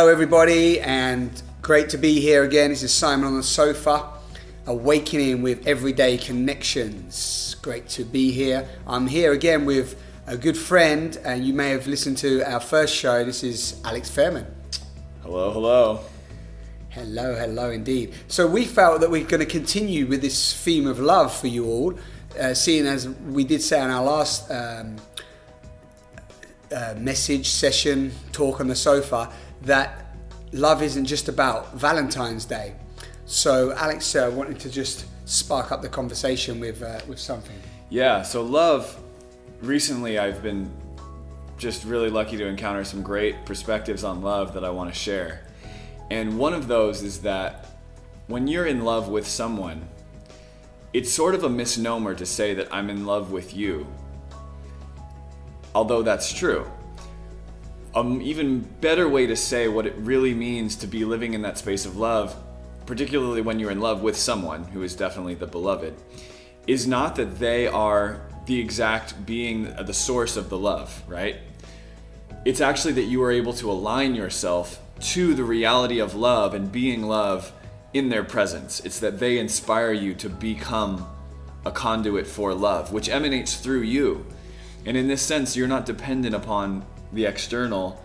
Hello everybody, and great to be here again. This is Simon on the sofa, awakening with everyday connections. Great to be here. I'm here again with a good friend, and you may have listened to our first show. This is Alex Fairman. Hello, hello. Hello, hello indeed. So we felt that we're going to continue with this theme of love for you all, seeing as we did say on our last message session, talk on the sofa, that love isn't just about Valentine's Day. So Alex wanted to just spark up the conversation with something. Yeah, so love, recently I've been just really lucky to encounter some great perspectives on love that I want to share. And one of those is that when you're in love with someone, it's sort of a misnomer to say that I'm in love with you. Although that's true. An even better way to say what it really means to be living in that space of love, particularly when you're in love with someone who is definitely the beloved, is not that they are the exact being, the source of the love, right? It's actually that you are able to align yourself to the reality of love and being love in their presence. It's that they inspire you to become a conduit for love, which emanates through you. And in this sense, you're not dependent upon the external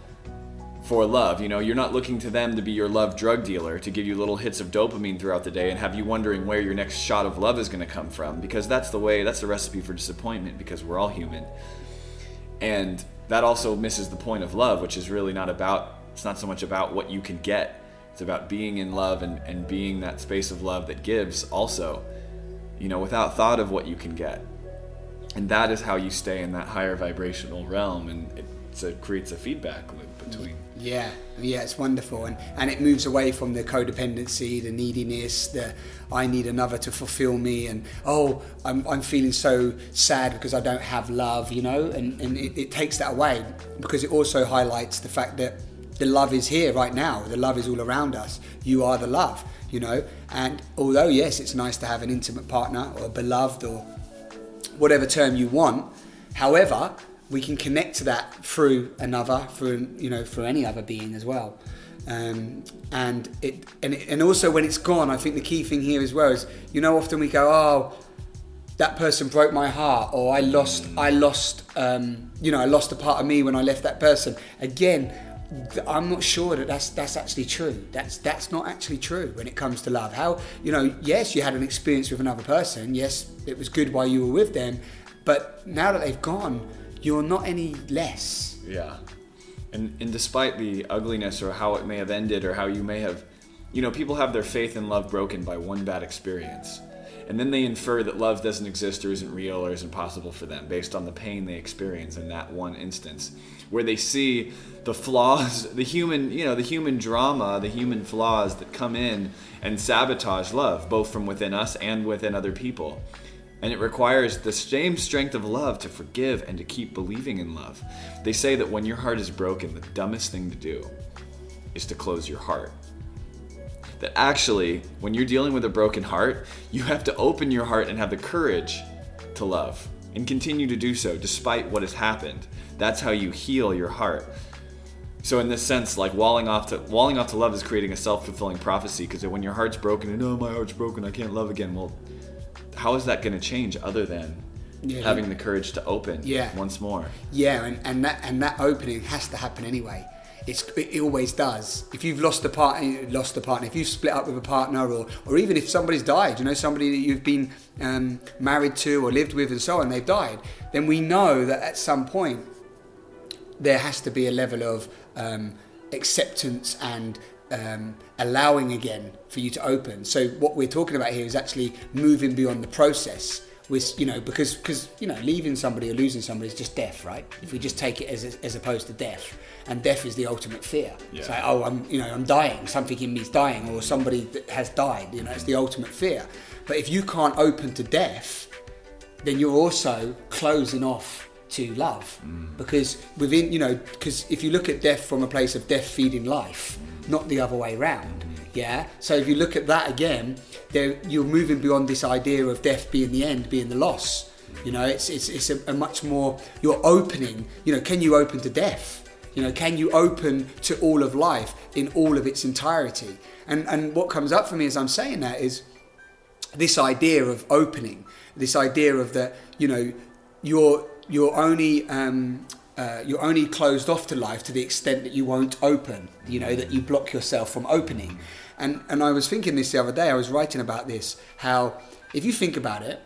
for love. You know, you're not looking to them to be your love drug dealer to give you little hits of dopamine throughout the day and have you wondering where your next shot of love is going to come from, because that's the recipe for disappointment, because we're all human. And that also misses the point of love, which is really it's not so much about what you can get. It's about being in love and being that space of love that gives also, you know, without thought of what you can get. And that is how you stay in that higher vibrational realm, and it creates a feedback loop between. Yeah, it's wonderful, and it moves away from the codependency, the neediness, the I need another to fulfill me, and I'm feeling so sad because I don't have love, you know, and it takes that away, because it also highlights the fact that the love is here right now. The love is all around us. You are the love, you know. And although yes, it's nice to have an intimate partner or a beloved or whatever term you want, however, we can connect to that through any other being as well. And also when it's gone, I think the key thing here as well is, you know, often we go, oh, that person broke my heart, or I lost a part of me when I left that person. Again, I'm not sure that's actually true. That's not actually true when it comes to love. How, you know, yes, you had an experience with another person. Yes, it was good while you were with them, but now that they've gone, you're not any less. Yeah. And despite the ugliness or how it may have ended or how you may have, you know, people have their faith in love broken by one bad experience. And then they infer that love doesn't exist or isn't real or isn't possible for them based on the pain they experience in that one instance, where they see the flaws, the human drama, the human flaws that come in and sabotage love, both from within us and within other people. And it requires the same strength of love to forgive and to keep believing in love. They say that when your heart is broken, the dumbest thing to do is to close your heart. That actually, when you're dealing with a broken heart, you have to open your heart and have the courage to love and continue to do so despite what has happened. That's how you heal your heart. So in this sense, like walling off to love is creating a self-fulfilling prophecy, because when your heart's broken and my heart's broken, I can't love again. Well, how is that going to change other than having the courage to open once more? Yeah, and that opening has to happen anyway. It always does. If you've lost a partner, if you've split up with a partner, or even if somebody's died, you know, somebody that you've been married to or lived with and so on, they've died, then we know that at some point there has to be a level of acceptance and allowing again for you to open. So what we're talking about here is actually moving beyond the process. With, you know, because you know, leaving somebody or losing somebody is just death, right? If we just take it as opposed to death, and death is the ultimate fear. Yeah. It's like, I'm dying, something in me is dying, or somebody that has died. You know, it's the ultimate fear. But if you can't open to death, then you're also closing off to love, because because if you look at death from a place of death feeding life, not the other way around. Yeah. So if you look at that again, you're moving beyond this idea of death being the end, being the loss. You know, it's a much more, you're opening. You know, can you open to death? You know, can you open to all of life in all of its entirety? And what comes up for me as I'm saying that is this idea of opening, this idea of that, you know, you're only closed off to life to the extent that you won't open, you know, that you block yourself from opening. And I was thinking this the other day, I was writing about this, how if you think about it,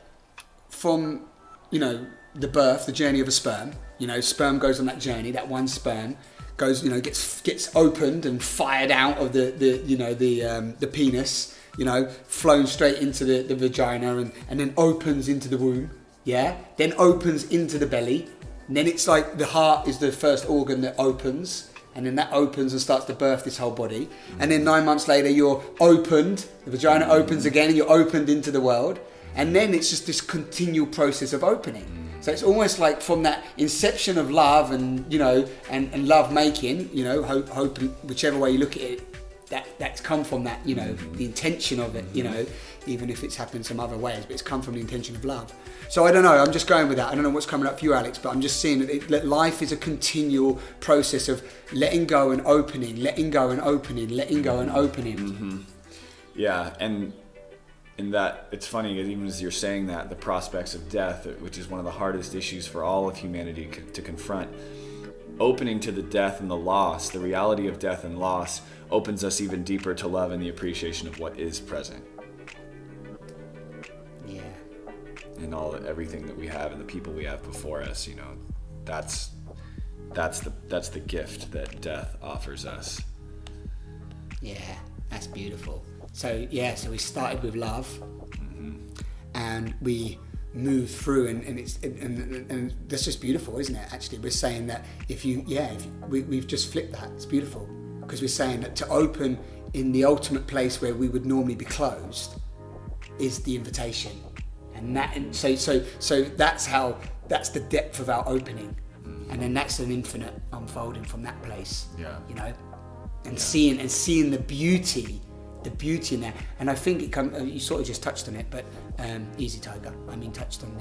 from, you know, the birth, the journey of a sperm, you know, sperm goes on that journey, that one sperm goes, you know, gets opened and fired out of the penis, you know, flown straight into the vagina and then opens into the womb, yeah? Then opens into the belly. And then it's like the heart is the first organ that opens, and then that opens and starts to birth this whole body. And then 9 months later, you're opened, the vagina opens again, and you're opened into the world. And then it's just this continual process of opening. So it's almost like from that inception of love and, you know, and love making, you know, hope, whichever way you look at it, that's come from that, you know, the intention of it, you know, even if it's happened some other ways, but it's come from the intention of love. So I don't know, I'm just going with that. I don't know what's coming up for you, Alex, but I'm just seeing that life is a continual process of letting go and opening, letting go and opening, letting go and opening. Mm-hmm. Yeah, and that it's funny, even as you're saying that, the prospects of death, which is one of the hardest issues for all of humanity to confront, opening to the death and the loss, the reality of death and loss, opens us even deeper to love and the appreciation of what is present. Yeah. And everything that we have and the people we have before us, you know, that's the gift that death offers us. Yeah, that's beautiful. So we started with love, and we moved through, and that's just beautiful, isn't it? Actually, we're saying that we've just flipped that. It's beautiful, because we're saying that to open in the ultimate place where we would normally be closed is the invitation, and so that's the depth of our opening, and then that's an infinite unfolding from that place. Yeah, you know, and seeing the beauty in there. And I think you sort of just touched on it, but easy, Tiger. I mean, touched on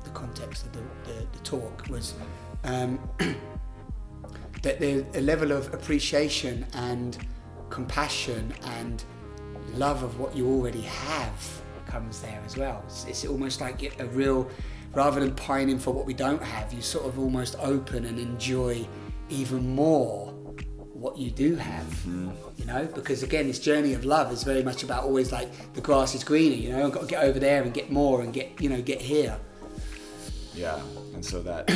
the context of the talk was that there's a level of appreciation and compassion and love of what you already have comes there as well. It's almost like a real, rather than pining for what we don't have, you sort of almost open and enjoy even more what you do have, you know, because again, this journey of love is very much about always like the grass is greener, you know, I've got to get over there and get more and get here. Yeah, and so that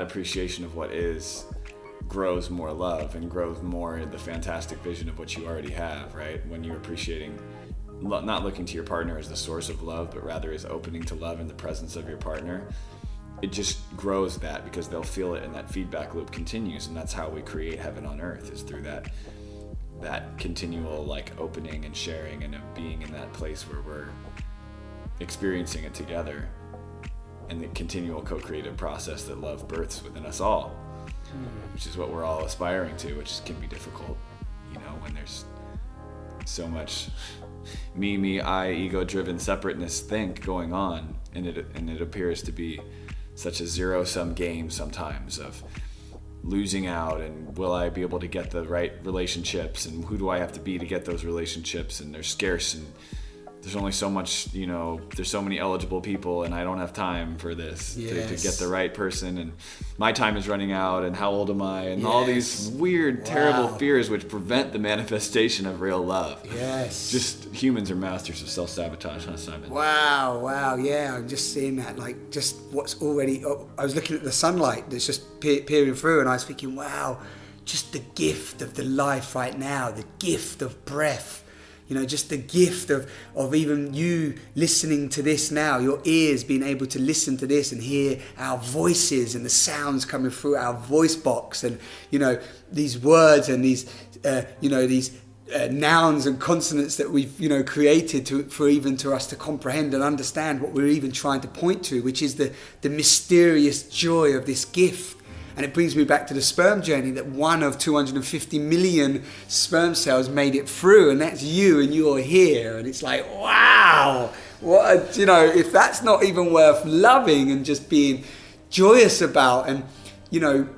appreciation of what is grows more love and grows more the fantastic vision of what you already have, right? When you're appreciating, not looking to your partner as the source of love, but rather as opening to love in the presence of your partner, it just grows that, because they'll feel it and that feedback loop continues. And that's how we create heaven on earth, is through that continual like opening and sharing and being in that place where we're experiencing it together, and the continual co-creative process that love births within us all, which is what we're all aspiring to, which can be difficult, you know, when there's so much me, I, ego-driven separateness going on, and it appears to be such a zero-sum game sometimes of losing out, and will I be able to get the right relationships, and who do I have to be to get those relationships, and they're scarce, and there's only so much, you know, there's so many eligible people, and I don't have time for this to get the right person, and my time is running out, and how old am I, and all these weird, terrible fears which prevent the manifestation of real love. Yes. Just humans are masters of self-sabotage, huh, Simon? Wow, yeah, I'm just seeing that, like, just what's already, I was looking at the sunlight that's just peering through, and I was thinking, wow, just the gift of the life right now, the gift of breath. You know, just the gift of even you listening to this now, your ears being able to listen to this and hear our voices and the sounds coming through our voice box, and, you know, these words and these, these nouns and consonants that we've, you know, created for us to comprehend and understand what we're even trying to point to, which is the mysterious joy of this gift. And it brings me back to the sperm journey, that one of 250 million sperm cells made it through, and that's you, and you're here. And it's like, wow, if that's not even worth loving and just being joyous about. And,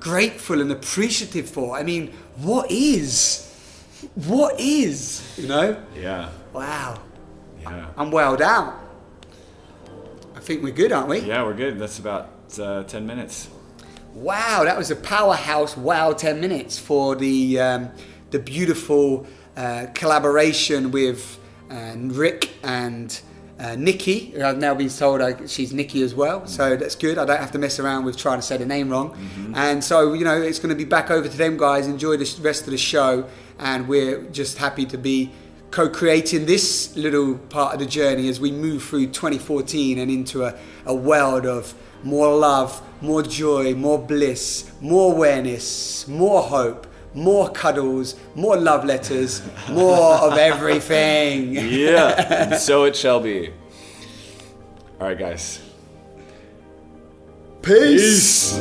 grateful and appreciative for. I mean, what is? Yeah. Wow. Yeah. I'm welled out. I think we're good, aren't we? Yeah, we're good. That's about 10 minutes. Wow, that was a powerhouse 10 minutes for the beautiful collaboration with Rick and Nikki. I've now been told she's Nikki as well, so that's good. I don't have to mess around with trying to say the name wrong. And so, it's going to be back over to them guys. Enjoy the rest of the show, and we're just happy to be co-creating this little part of the journey as we move through 2014 and into a world of more love, more joy, more bliss, more awareness, more hope, more cuddles, more love letters, more of everything. Yeah, and so it shall be. All right, guys. Peace.